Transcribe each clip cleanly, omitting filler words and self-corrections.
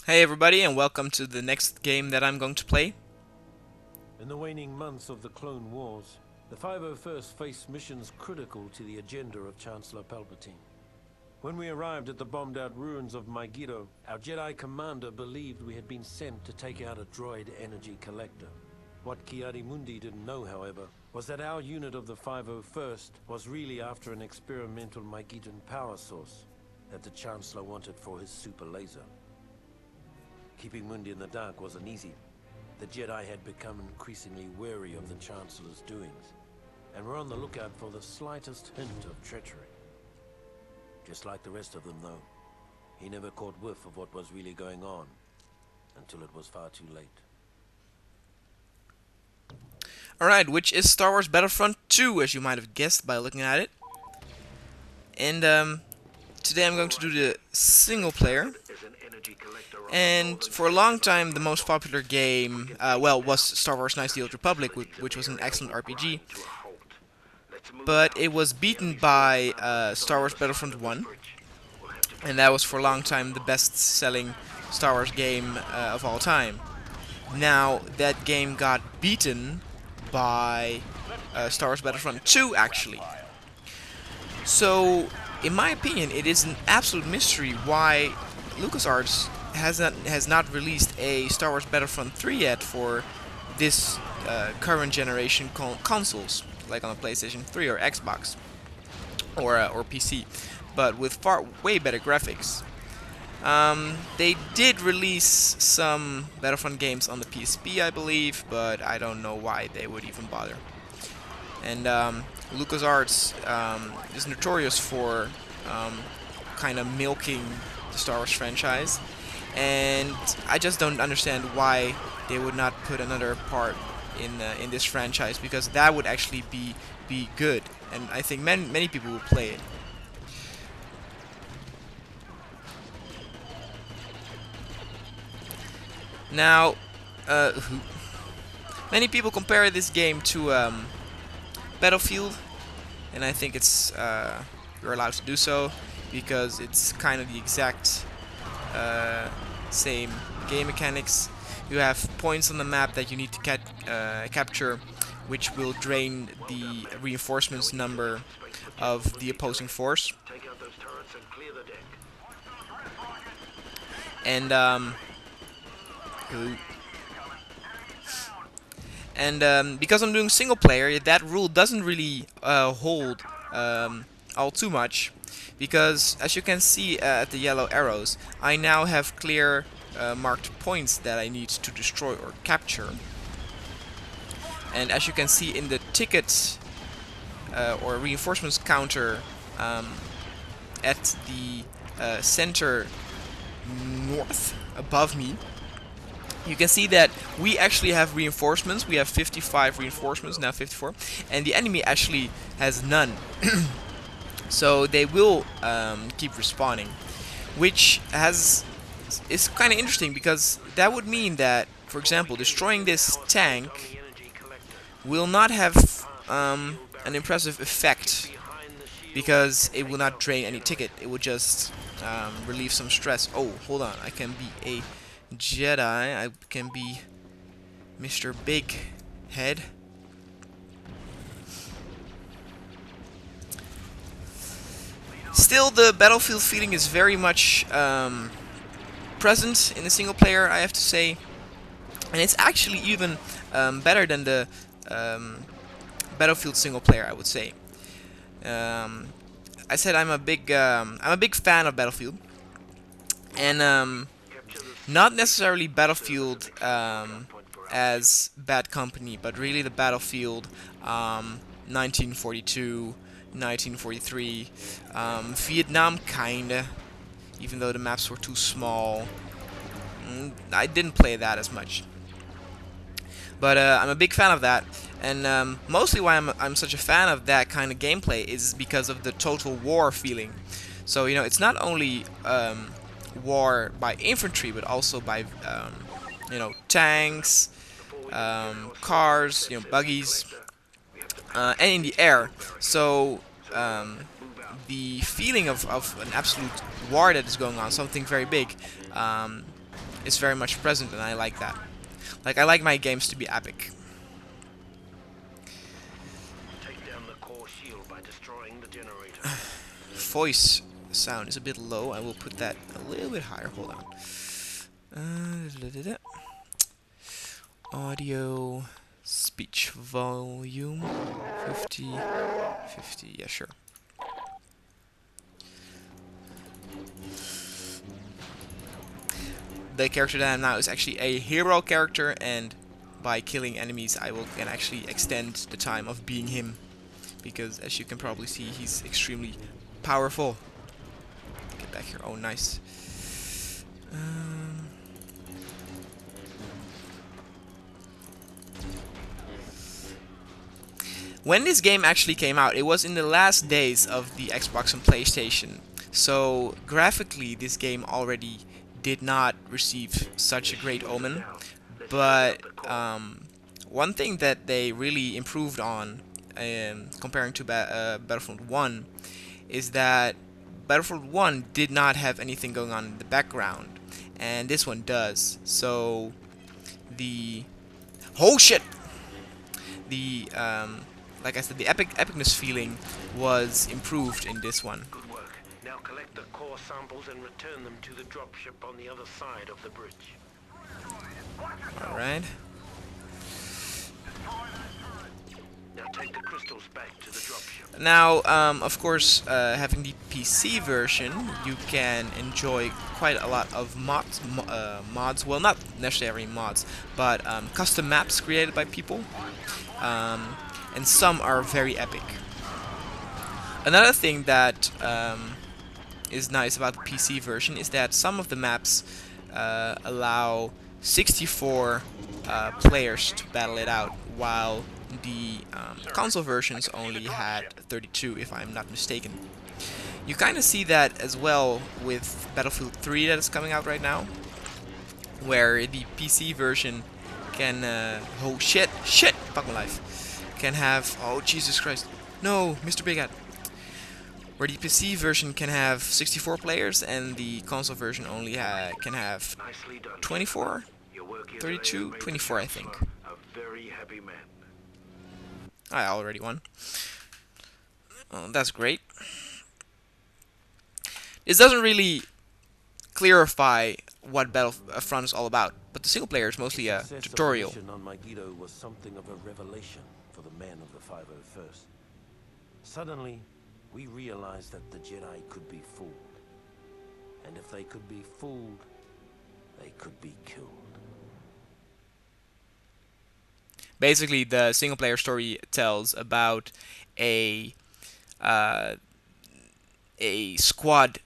Hey everybody, and welcome to the next game that I'm going to play. In the waning months of the Clone Wars, the 501st faced missions critical to the agenda of Chancellor Palpatine. When we arrived at the bombed-out ruins of Megiddo, our Jedi commander believed we had been sent to take out a droid energy collector. What Ki-Adi-Mundi didn't know, however, was that our unit of the 501st was really after an experimental Megiddan power source that the Chancellor wanted for his super laser. Keeping Mundi in the dark wasn't easy. The Jedi had become increasingly wary of the Chancellor's doings, and were on the lookout for the slightest hint of treachery. Just like the rest of them, though, he never caught whiff of what was really going on, until it was far too late. Alright, which is Star Wars Battlefront 2, as you might have guessed by looking at it. And today I'm going to do the single player. And for a long time, the most popular game, was Star Wars Knights of the Old Republic, which was an excellent RPG. But it was beaten by Star Wars Battlefront 1. And that was for a long time the best-selling Star Wars game of all time. Now, that game got beaten by Star Wars Battlefront 2, actually. So, in my opinion, it is an absolute mystery why LucasArts has not released a Star Wars Battlefront 3 yet for this current generation consoles, like on a PlayStation 3 or Xbox or PC, but with way better graphics. They did release some Battlefront games on the PSP, I believe, but I don't know why they would even bother. And LucasArts is notorious for kind of milking the Star Wars franchise, and I just don't understand why they would not put another part in this franchise, because that would actually be good, and I think many people will play it. Now, many people compare this game to Battlefield, and I think it's you're allowed to do so because it's kind of the exact same game mechanics. You have points on the map that you need to capture, which will drain the reinforcements number of the opposing force. And because I'm doing single player, that rule doesn't really hold all too much, because as you can see at the yellow arrows, I now have clear marked points that I need to destroy or capture. And as you can see in the ticket or reinforcements counter at the center north above me, you can see that we actually have reinforcements. We have 55 reinforcements, now 54, and the enemy actually has none. So they will keep respawning, which is kind of interesting, because that would mean that, for example, destroying this tank will not have an impressive effect, because it will not drain any ticket. It will just relieve some stress. Oh, hold on, I can be a Jedi. I can be Mr. Big Head. Still, the Battlefield feeling is very much present in the single player, I have to say, and it's actually even better than the Battlefield single player, I would say. I said I'm a big fan of Battlefield, and not necessarily Battlefield as Bad Company, but really the Battlefield 1942, 1943, Vietnam kinda, even though the maps were too small. I didn't play that as much, but I'm a big fan of that, and mostly why I'm such a fan of that kind of gameplay is because of the total war feeling. So, you know, it's not only war by infantry, but also by you know, tanks, cars, you know, buggies, and in the air. So the feeling of an absolute war that is going on, something very big, is very much present, and I like that. Like, I like my games to be epic. Take down the core shield by destroying the generator. Voice sound is a bit low. I will put that a little bit higher. Hold on. Audio, speech volume, 50, 50. Yeah, sure. The character that I'm now is actually a hero character, and by killing enemies I can actually extend the time of being him, because as you can probably see, he's extremely powerful. Get back here. Oh, nice. When this game actually came out, it was in the last days of the Xbox and PlayStation, so graphically this game already did not receive such a great omen, but one thing that they really improved on, comparing to Battlefront 1, is that Battlefront 1 did not have anything going on in the background, and this one does. So the oh shit, the like I said, the epicness feeling was improved in this one. Good work. Now collect the core samples and return them to the dropship on the other side of the bridge. All right. Now take the crystals back to the dropship. Now, of course, having the PC version, you can enjoy quite a lot of mods. Well, not necessarily mods, but custom maps created by people. And some are very epic. Another thing that is nice about the PC version is that some of the maps allow 64 players to battle it out, while the console versions only had 32, if I'm not mistaken. You kind of see that as well with Battlefield 3 that is coming out right now, where the PC version can oh shit, fuck my life, can have, oh Jesus Christ, no, Mr. Big Hat, where the PC version can have 64 players and the console version only can have 24, 32, 24 I think. A very happy man. I already won. Oh, that's great. This doesn't really clarify what Battlefront is all about, but the single player is mostly a tutorial. The mission on Megiddo was something of a revelation for the men of the 501st. Suddenly, we realized that the Jedi could be fooled. And if they could be fooled, they could be killed. Basically, the single player story tells about a squad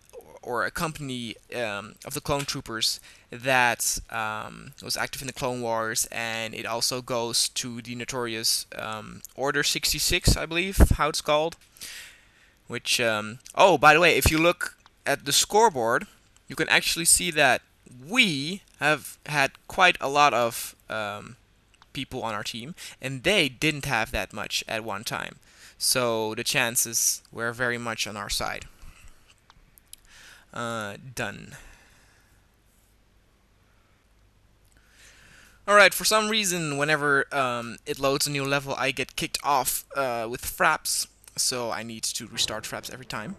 or a company of the clone troopers that was active in the Clone Wars, and it also goes to the notorious Order 66, I believe, how it's called. Which, oh, by the way, if you look at the scoreboard, you can actually see that we have had quite a lot of people on our team, and they didn't have that much at one time. So the chances were very much on our side. Done. Alright, for some reason, whenever it loads a new level, I get kicked off with fraps, so I need to restart fraps every time.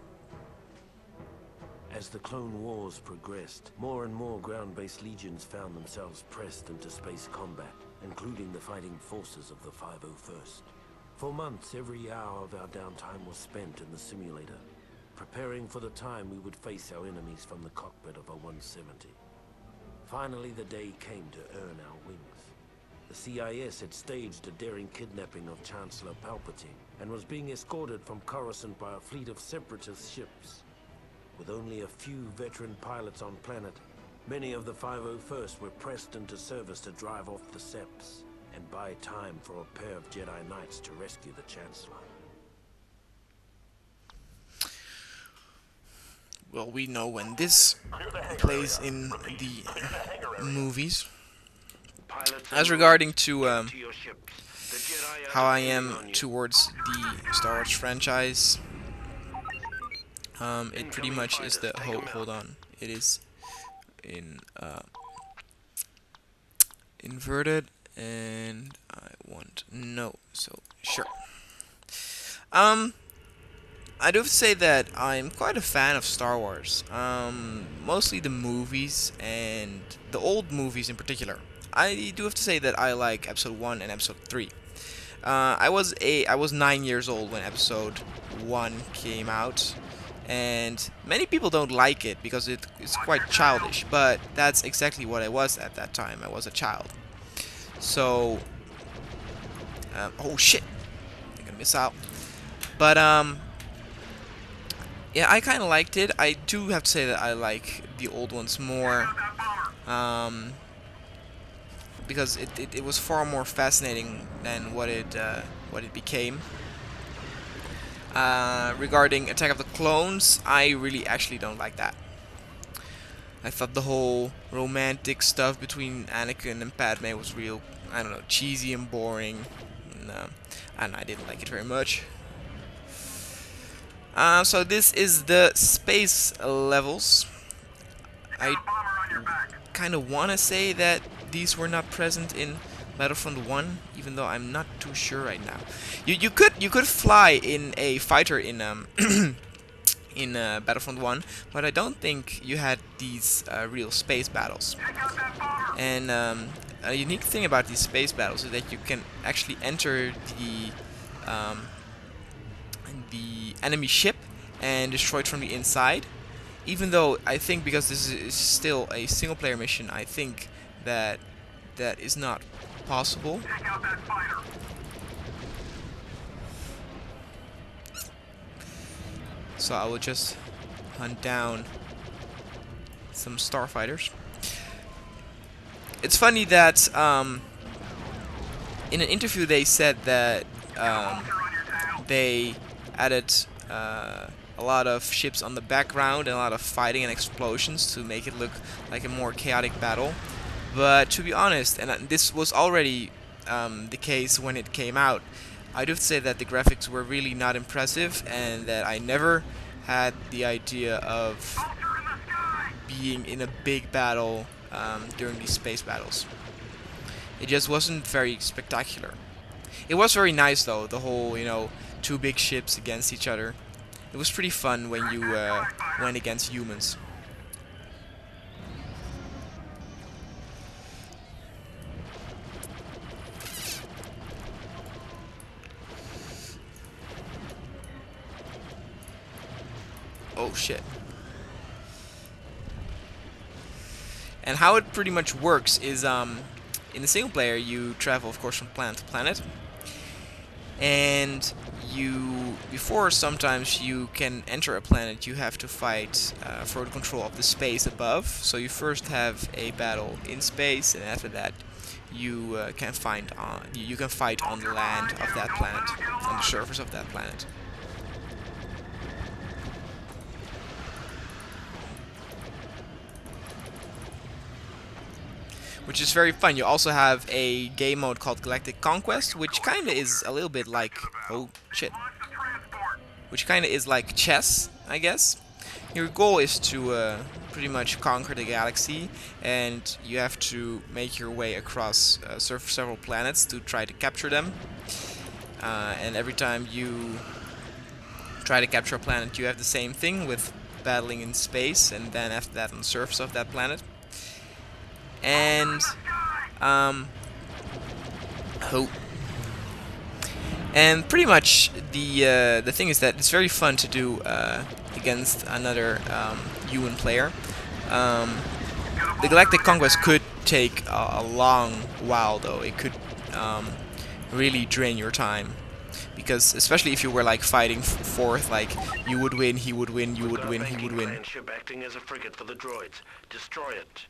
As the Clone Wars progressed, more and more ground-based legions found themselves pressed into space combat, including the fighting forces of the 501st. For months, every hour of our downtime was spent in the simulator, preparing for the time we would face our enemies from the cockpit of a 170. Finally, the day came to earn our wings. The CIS had staged a daring kidnapping of Chancellor Palpatine and was being escorted from Coruscant by a fleet of separatist ships. With only a few veteran pilots on planet, many of the 501st were pressed into service to drive off the Seps and buy time for a pair of Jedi Knights to rescue the Chancellor. Well, we know when this plays in the movies. As regarding to how I am towards the Star Wars franchise, it pretty much is the hold on. It is in inverted, and I want no. So sure. Um, I do have to say that I'm quite a fan of Star Wars. Mostly the movies and the old movies in particular. I do have to say that I like Episode 1 and Episode 3. I was 9 years old when Episode 1 came out, and many people don't like it because it's quite childish. But that's exactly what I was at that time. I was a child. So, oh shit, I'm gonna miss out. But yeah, I kind of liked it. I do have to say that I like the old ones more, because it was far more fascinating than what it became. Regarding Attack of the Clones, I really actually don't like that. I thought the whole romantic stuff between Anakin and Padme was real, I don't know, cheesy and boring, and I didn't like it very much. So this is the space levels. I kind of want to say that these were not present in Battlefront 1, even though I'm not too sure right now. You could fly in a fighter in in Battlefront 1, but I don't think you had these real space battles. And a unique thing about these space battles is that you can actually enter the enemy ship and destroy it from the inside. Even though I think, because this is still a single player mission, I think that that is not possible. So I will just hunt down some starfighters. It's funny that in an interview they said that they added a lot of ships on the background and a lot of fighting and explosions to make it look like a more chaotic battle. But to be honest, and this was already the case when it came out, I do have to say that the graphics were really not impressive, and that I never had the idea of being in a big battle during these space battles. It just wasn't very spectacular. It was very nice though, the whole, two big ships against each other. It was pretty fun when you went against humans. Oh shit. And how it pretty much works is, in the single player you travel, of course, from planet to planet. And before sometimes you can enter a planet, you have to fight for the control of the space above. So you first have a battle in space, and after that you can fight on the land of that planet, on the surface of that planet. Which is very fun. You also have a game mode called Galactic Conquest, which kind of is a little bit like... oh, shit. Which kind of is like chess, I guess. Your goal is to pretty much conquer the galaxy, and you have to make your way across several planets to try to capture them. And every time you try to capture a planet, you have the same thing with battling in space, and then after that on the surface of that planet. And and pretty much the thing is that it's very fun to do against another human player. The Galactic Conquest could take a long while though. It could really drain your time, because especially if you were like fighting fourth, like you would win, he would win, you would win, he would win. Ship acting as a frigate for the droids. Destroy it.